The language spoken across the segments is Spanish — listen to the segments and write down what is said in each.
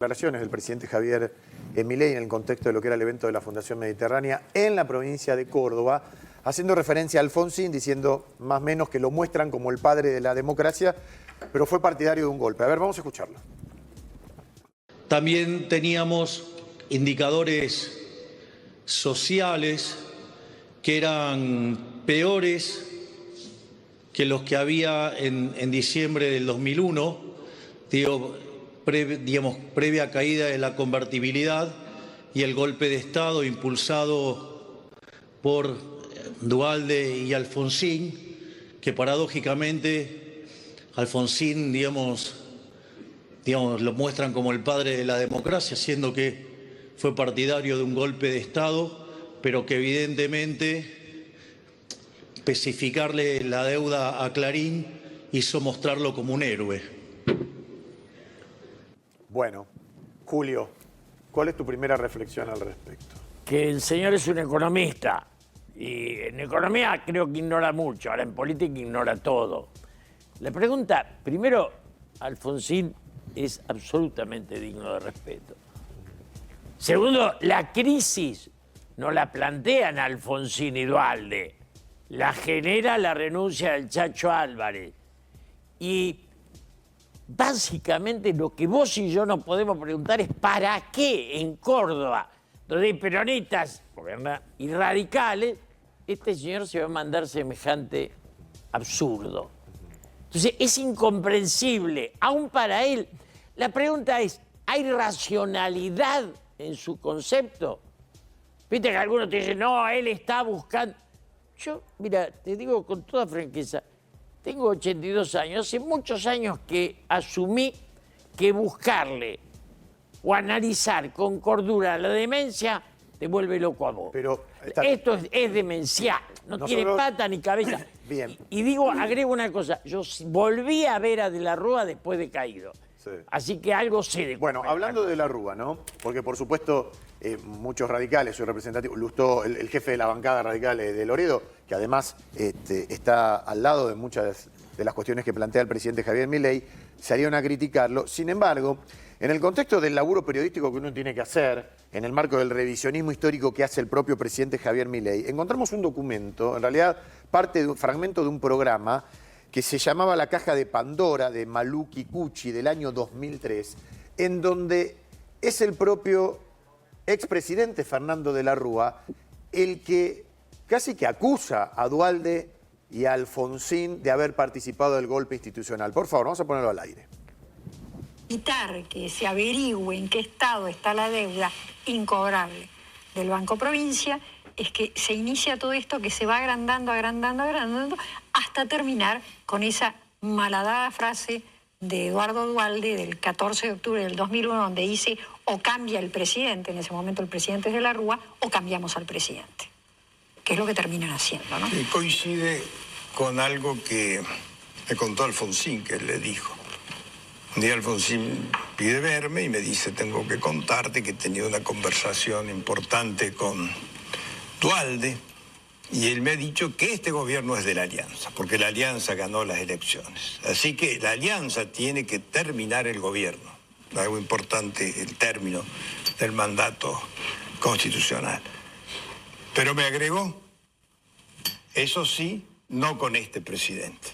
Declaraciones del presidente Javier Milei en el contexto de lo que era el evento de la Fundación Mediterránea en la provincia de Córdoba, haciendo referencia a Alfonsín, diciendo más o menos que lo muestran como el padre de la democracia, pero fue partidario de un golpe. A ver, vamos a escucharlo. También teníamos indicadores sociales que eran peores que los que había en diciembre del 2001, previa caída de la convertibilidad y el golpe de Estado impulsado por Duhalde y Alfonsín, que paradójicamente Alfonsín, lo muestran como el padre de la democracia, siendo que fue partidario de un golpe de Estado, pero que evidentemente especificarle la deuda a Clarín hizo mostrarlo como un héroe. Bueno, Julio, ¿cuál es tu primera reflexión al respecto? Que el señor es un economista y en economía creo que ignora mucho, ahora en política ignora todo. La pregunta, primero, Alfonsín es absolutamente digno de respeto. Segundo, la crisis no la plantean Alfonsín y Duhalde, la genera la renuncia del Chacho Álvarez. Y básicamente lo que vos y yo nos podemos preguntar es ¿para qué en Córdoba, donde hay peronistas y radicales, este señor se va a mandar semejante absurdo? Entonces es incomprensible, aún para él. La pregunta es, ¿hay racionalidad en su concepto? Viste que algunos te dicen, no, él está buscando. Yo, mira, te digo con toda franqueza, tengo 82 años, hace muchos años que asumí que buscarle o analizar con cordura la demencia te vuelve loco a vos. Pero esto es demencial, no tiene pata ni cabeza. Bien. Y digo, agrego una cosa, yo volví a ver a De la Rúa después de caído. Sí. Así que algo sé de... Bueno, hablando de la Rúa, ¿no? Porque por supuesto muchos radicales, soy representativo, Lustó, el jefe de la bancada radical de Loredo, que además está al lado de muchas de las cuestiones que plantea el presidente Javier Milei, salieron a criticarlo. Sin embargo, en el contexto del laburo periodístico que uno tiene que hacer, en el marco del revisionismo histórico que hace el propio presidente Javier Milei, encontramos un documento, en realidad parte de un fragmento de un programa que se llamaba La Caja de Pandora, de Malú Kikuchi, del año 2003, en donde es el propio expresidente Fernando de la Rúa el que casi que acusa a Duhalde y a Alfonsín de haber participado del golpe institucional. Por favor, vamos a ponerlo al aire. Evitar que se averigüe en qué estado está la deuda incobrable del Banco Provincia es que se inicia todo esto que se va agrandando hasta terminar con esa malhadada frase de Eduardo Duhalde del 14 de octubre del 2001 donde dice o cambia el presidente, en ese momento el presidente es de la Rúa, o cambiamos al presidente, que es lo que terminan haciendo, ¿no? Y coincide con algo que me contó Alfonsín, que él le dijo. Un día Alfonsín pide verme y me dice, tengo que contarte que he tenido una conversación importante con Duhalde, y él me ha dicho que este gobierno es de la Alianza, porque la Alianza ganó las elecciones. Así que la Alianza tiene que terminar el gobierno. Algo importante, el término del mandato constitucional. Pero me agregó, eso sí, no con este presidente.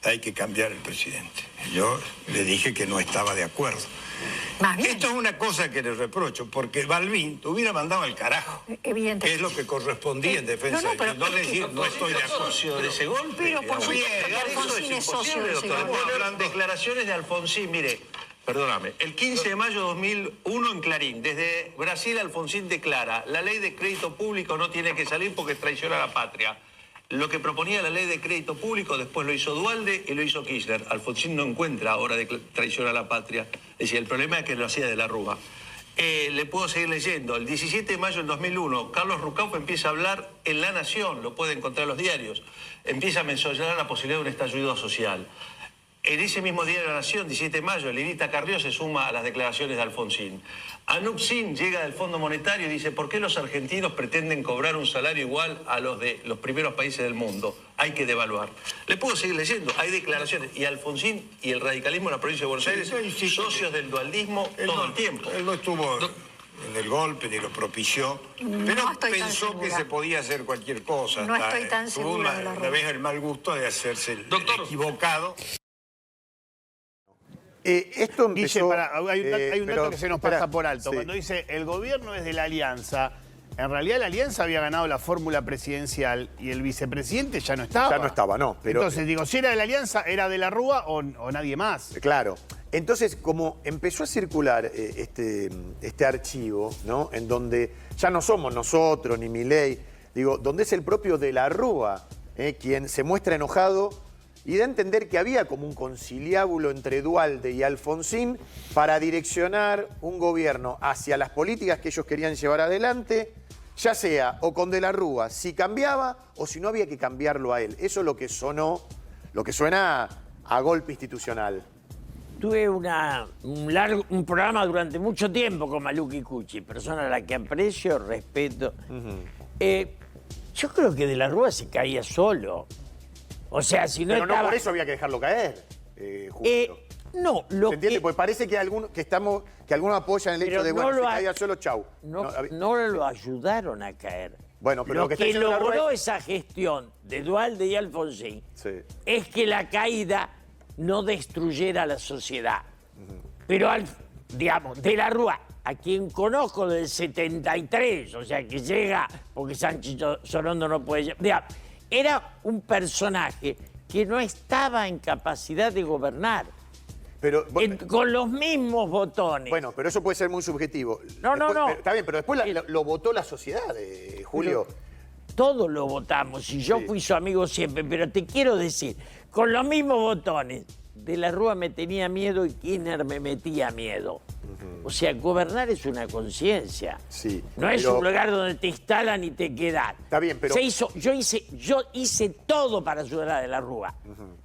Hay que cambiar el presidente. Yo le dije que no estaba de acuerdo. Esto es una cosa que le reprocho, porque Balbín te hubiera mandado al carajo. Evidentemente. Que es lo que correspondía en defensa de... No decir, no estoy de acuerdo de ese golpe. Pero por supuesto que Alfonsín es socio de ese golpe. Hablan declaraciones de Alfonsín, mire, perdóname, el 15 de mayo de 2001 en Clarín, desde Brasil Alfonsín declara, la ley de crédito público no tiene que salir porque traiciona a la patria. Lo que proponía la ley de crédito público después lo hizo Duhalde y lo hizo Kirchner. Alfonsín no encuentra ahora de traición a la patria. Es decir, el problema es que lo hacía de la Rúa. Le puedo seguir leyendo. El 17 de mayo del 2001, Carlos Rucauf empieza a hablar en La Nación, lo puede encontrar en los diarios. Empieza a mencionar la posibilidad de un estallido social. En ese mismo día de la Nación, 17 de mayo, Lilita Carrió se suma a las declaraciones de Alfonsín. Anup Singh llega del Fondo Monetario y dice: ¿por qué los argentinos pretenden cobrar un salario igual a los de los primeros países del mundo? Hay que devaluar. Le puedo seguir leyendo, hay declaraciones. Y Alfonsín y el radicalismo en la provincia de Buenos Aires, socios del dualdismo todo el tiempo. Él no estuvo en el golpe ni lo propició, pero pensó que se podía hacer cualquier cosa. No estoy tan tuvo segura de la una vez el mal gusto de hacerse el equivocado. Esto empezó, Guille, hay un pero, dato que se nos pasa por alto. sí. Cuando dice el gobierno es de la Alianza, en realidad la Alianza había ganado la fórmula presidencial y el vicepresidente ya no estaba. Ya no estaba, no. Pero, entonces, digo, si era de la Alianza, ¿era de la Rúa o nadie más? Claro. Entonces, como empezó a circular este archivo, ¿no? En donde ya no somos nosotros ni Milei, digo, donde es el propio de la Rúa quien se muestra enojado y da a entender que había como un conciliábulo entre Duhalde y Alfonsín para direccionar un gobierno hacia las políticas que ellos querían llevar adelante, ya sea o con de la Rúa, si cambiaba o si no había que cambiarlo a él. Eso es lo que sonó, lo que suena a golpe institucional. Tuve un programa durante mucho tiempo con Maluki Cucci, persona a la que aprecio, respeto. Yo creo que de la Rúa se caía solo. O sea, si no Pero estaba... no por eso había que dejarlo caer, Julio. No, lo ¿Se entiende? que... Porque parece que algunos apoyan el hecho Pero de, no bueno, lo se ha- caía solo, chau. No lo ayudaron a caer. Bueno, pero lo lo que está que diciendo la logró Rúa esa gestión de Duhalde y Alfonsín Sí. es que la caída no destruyera la sociedad. Pero, digamos, de la Rúa, a quien conozco del 73, o sea, que llega, porque Sánchez Sorondo no puede llegar, digamos, era un personaje que no estaba en capacidad de gobernar. Pero, Con los mismos botones. bueno, pero eso puede ser muy subjetivo. No. Está bien, pero después lo votó la sociedad, Julio. Todos lo votamos y yo fui su amigo siempre, pero te quiero decir, con los mismos botones, de la Rúa me tenía miedo y Kirchner me metía miedo. O sea, gobernar es una conciencia. Sí, No es pero- un lugar donde te instalan y te quedas. Está bien, pero- Yo hice todo para ayudar a de la Rúa.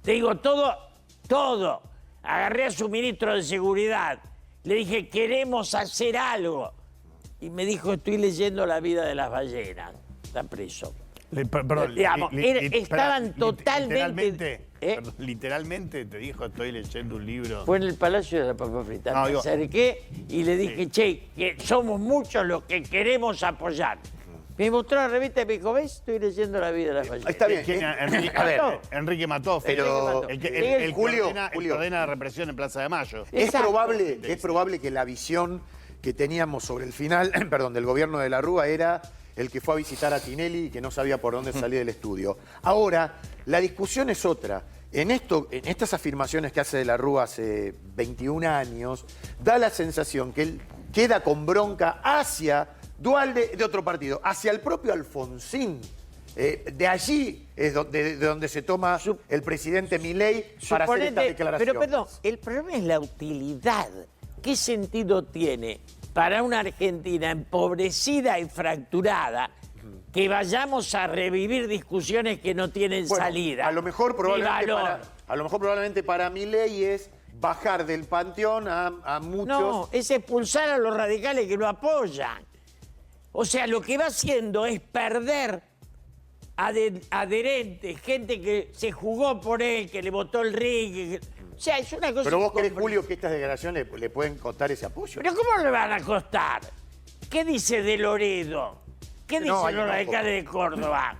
Te digo, todo. Agarré a su ministro de Seguridad. Le dije, queremos hacer algo. Y me dijo, estoy leyendo La vida de las ballenas. Está preso. Perdón, Digamos, estaban totalmente... Literalmente te dijo, estoy leyendo un libro. Fue en el Palacio de la Papa Frita. No, Me digo- acerqué y le dije, che, que somos muchos los que queremos apoyar. Me mostró la revista y me dijo, ¿ves? Estoy leyendo La vida de las ballenas. Está bien. ¿Quién? A ver, Enrique Matoff. Pero- el que Julio, ordena la represión en Plaza de Mayo. Es Exacto. probable que la visión que teníamos sobre el final, perdón, del gobierno de la Rúa era el que fue a visitar a Tinelli y que no sabía por dónde salir del estudio. Ahora, la discusión es otra. En estas afirmaciones que hace de la Rúa hace 21 años, da la sensación que él queda con bronca hacia Duhalde de otro partido, hacia el propio Alfonsín. De allí es de donde se toma el presidente Milei para hacer estas declaraciones. Pero perdón, el problema es la utilidad. ¿Qué sentido tiene para una Argentina empobrecida y fracturada que vayamos a revivir discusiones que no tienen Bueno, salida? A lo mejor valor. probablemente para Milei es bajar del panteón a muchos. No, es expulsar a los radicales que lo apoyan. O sea, lo que va haciendo es perder adherentes, gente que se jugó por él, que le votó el RIC. O sea, es una cosa... Pero vos crees, incomprensible. Julio, que estas declaraciones le pueden costar ese apoyo. ¿Pero cómo le van a costar? ¿Qué dice de Loredo? ¿Qué No, dicen los ahí radicales de Córdoba?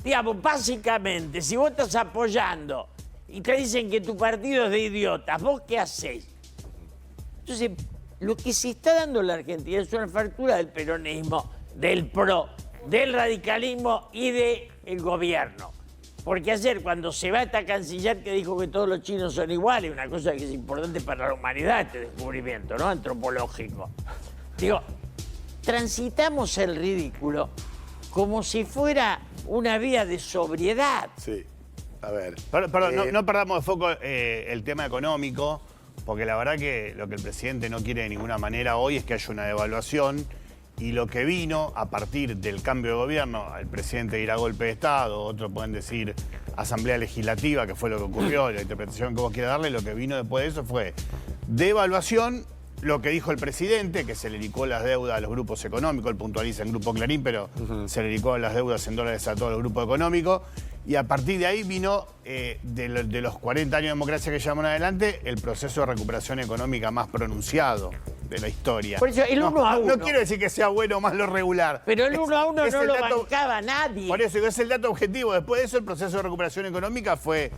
Digamos, básicamente, si vos estás apoyando y te dicen que tu partido es de idiotas, ¿vos qué hacés? Entonces, lo que se está dando en la Argentina es una fractura del peronismo, del PRO, del radicalismo y del gobierno. Porque ayer, cuando se va esta canciller que dijo que todos los chinos son iguales, una cosa que es importante para la humanidad, este descubrimiento, ¿no? Antropológico. Digo, transitamos el ridículo como si fuera una vía de sobriedad. Sí. A ver. Perdón, no perdamos de foco el tema económico, porque la verdad que lo que el presidente no quiere de ninguna manera hoy es que haya una devaluación Y lo que vino a partir del cambio de gobierno, el presidente irá a golpe de Estado, otros pueden decir asamblea legislativa, que fue lo que ocurrió, la interpretación que vos quieras darle, lo que vino después de eso fue devaluación, lo que dijo el presidente, que se le dedicó las deudas a los grupos económicos, él puntualiza en Grupo Clarín, pero se le dedicó las deudas en dólares a todos los grupos económicos. Y a partir de ahí vino, de los 40 años de democracia que llevamos adelante, el proceso de recuperación económica más pronunciado de la historia. Por eso, el 1 a 1. No quiero decir que sea bueno o más lo regular. Pero el 1 a 1 Es no el lo dato- bancaba nadie. Por eso, es el dato objetivo. Después de eso, el proceso de recuperación económica fue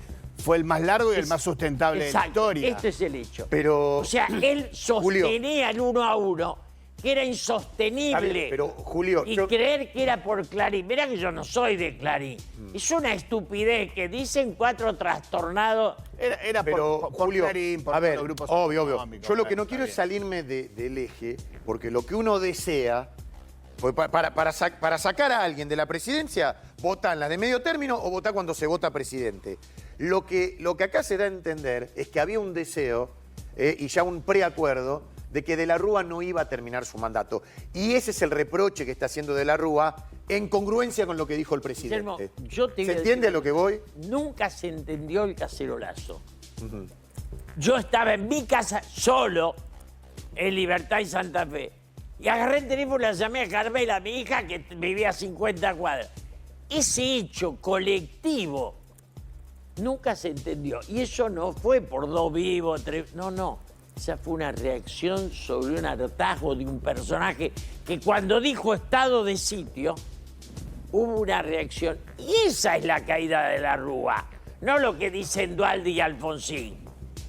el más largo y el más sustentable de la historia. Este es el hecho. Pero, O sea, él sostenía el 1 a 1, que era Está insostenible. bien, pero, Julio, y yo- creer que era por Clarín. Mirá que yo no soy de Clarín. Es una estupidez que dicen 4 trastornados. Era Pero, por Julio, Clarín, por a ver, los grupos obvio. económicos. Yo lo que no Está quiero es bien. salirme del eje, porque lo que uno desea, pues para sacar a alguien de la presidencia, vota en la de medio término o vota cuando se vota presidente. Lo que acá se da a entender es que había un deseo y ya un preacuerdo de que De la Rúa no iba a terminar su mandato. Y ese es el reproche que está haciendo De la Rúa en congruencia con lo que dijo el presidente. Guillermo, yo te voy ¿Se a entiende decir- a lo que voy? Nunca se entendió el cacerolazo. Yo estaba en mi casa solo, en Libertad y Santa Fe. Y agarré el teléfono y la llamé a Carmela, mi hija, que vivía a 50 cuadras. Ese hecho colectivo nunca se entendió. Y eso no fue por 2 vivos, 3... No. Esa fue una reacción sobre un hartazgo de un personaje que cuando dijo estado de sitio, hubo una reacción. Y esa es la caída de la Rúa. No lo que dicen Duhalde y Alfonsín.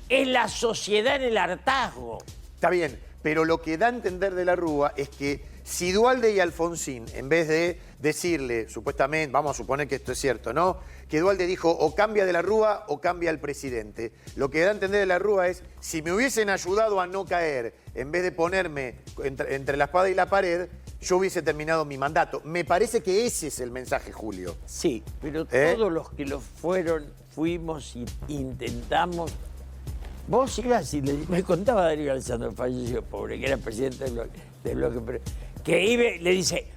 Es la sociedad en el hartazgo. Está bien, pero lo que da a entender De la Rúa es que si Duhalde y Alfonsín, en vez de decirle, supuestamente, vamos a suponer que esto es cierto, ¿no? Que Duhalde dijo o cambia De la Rúa o cambia el presidente. Lo que da a entender De la Rúa es, si me hubiesen ayudado a no caer, en vez de ponerme entre la espada y la pared, yo hubiese terminado mi mandato. Me parece que ese es el mensaje, Julio. Sí, pero ¿Eh? todos los que lo fuimos y intentamos. Vos ibas y me contaba Darío Alessandro, falleció, pobre, que era presidente del bloque, pero que iba, le dice,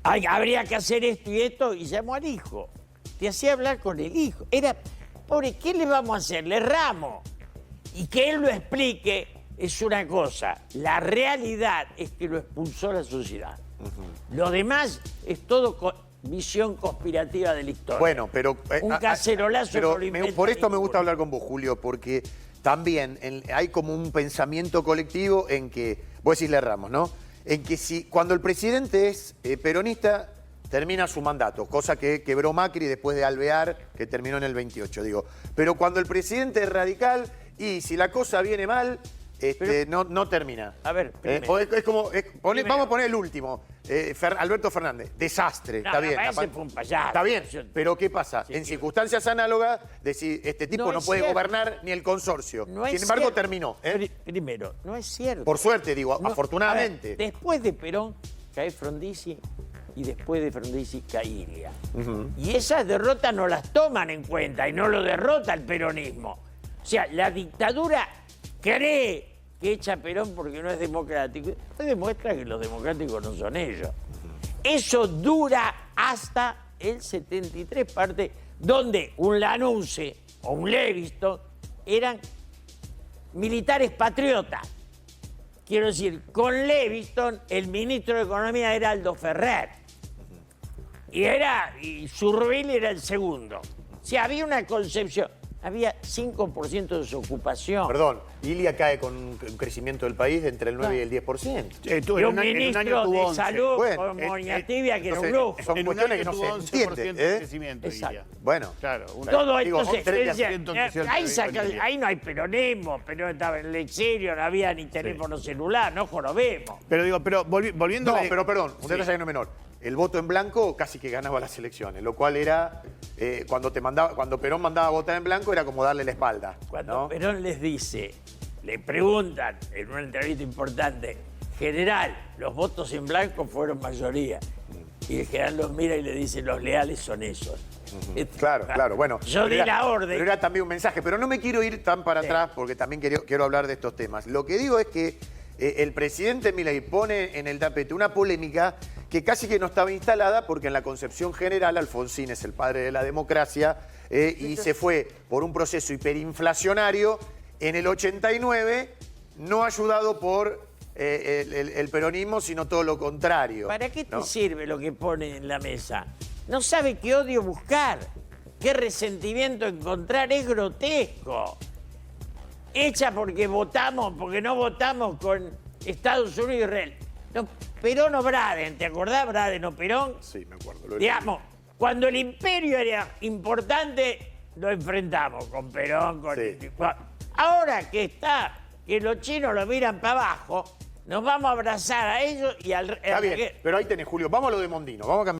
habría que hacer esto y esto, y llamó al hijo. Te hacía hablar con el hijo. Era, pobre, ¿qué le vamos a hacer? Le erramos. Y que él lo explique es una cosa. La realidad es que lo expulsó la sociedad. Lo demás es todo visión conspirativa de la historia. Bueno, pero... Un cacerolazo pero no lo inventa por esto me ninguno. gusta hablar con vos, Julio, porque también hay como un pensamiento colectivo en que, vos decís le erramos, ¿no? En que cuando el presidente es peronista, termina su mandato, cosa que quebró Macri después de Alvear, que terminó en el 28, digo. Pero cuando el presidente es radical y si la cosa viene mal, no termina. A ver, primero. Es como, Primero. vamos a poner el último, Alberto Fernández, desastre, No, está no, bien. ese fue un payaso. Está bien, pero ¿qué pasa? En circunstancias análogas, decir, este tipo No no es puede cierto. gobernar ni el consorcio. No es Sin embargo, cierto. terminó. Primero, no es cierto. Por suerte, digo, No, afortunadamente. a ver, después de Perón cae Frondizi y después de Frondizi cae Ilia. Y esas derrotas no las toman en cuenta y no lo derrota el peronismo. O sea, la dictadura cree que echa a Perón porque no es democrático. Después demuestra que los democráticos no son ellos. Eso dura hasta el 73, parte donde un Lanuse o un Leviston eran militares patriotas. Quiero decir, con Leviston el ministro de Economía era Aldo Ferrer. Y Surville era el segundo. O sea, había una concepción. Había 5% de desocupación. Perdón, Ilia cae con un crecimiento del país de entre el 9 y el 10%. Y un ministro de salud Bueno, como Moñatibia, que era un entonces, lujo. son En un cuestiones año que no tuvo se 11% entienden. de crecimiento, Exacto. Ilia. Bueno, Claro. Todo digo, entonces, 30% ahí no hay peronismo, pero estaba en el exilio, no había ni teléfono celular, no jorobemos. Pero volviendo... no, pero perdón, un detalle no menor. El voto en blanco casi que ganaba las elecciones, lo cual era, cuando Perón mandaba a votar en blanco, era como darle la espalda. Cuando ¿no? Perón les dice, le preguntan en una entrevista importante, general, los votos en blanco fueron mayoría. Y el general los mira y le dice, los leales son esos. Claro, bueno. Yo pero di la orden. Pero era también un mensaje, pero no me quiero ir tan para atrás porque también quiero hablar de estos temas. Lo que digo es que el presidente Milei pone en el tapete una polémica que casi que no estaba instalada porque en la concepción general Alfonsín es el padre de la democracia y se fue por un proceso hiperinflacionario en el 89, no ayudado por el peronismo, sino todo lo contrario. ¿Para qué te ¿no? sirve lo que pone en la mesa? No sabe qué odio buscar, qué resentimiento encontrar, es grotesco. Hecha porque no votamos con Estados Unidos y Israel. No, Perón o Braden, ¿te acordás Braden o Perón? Sí, me acuerdo. Digamos, cuando el imperio era importante, lo enfrentamos con Perón, con... Sí. Ahora que los chinos lo miran para abajo, nos vamos a abrazar a ellos y al... Está bien, pero ahí tenés, Julio. Vamos a lo de Mondino. Vamos a cambiar.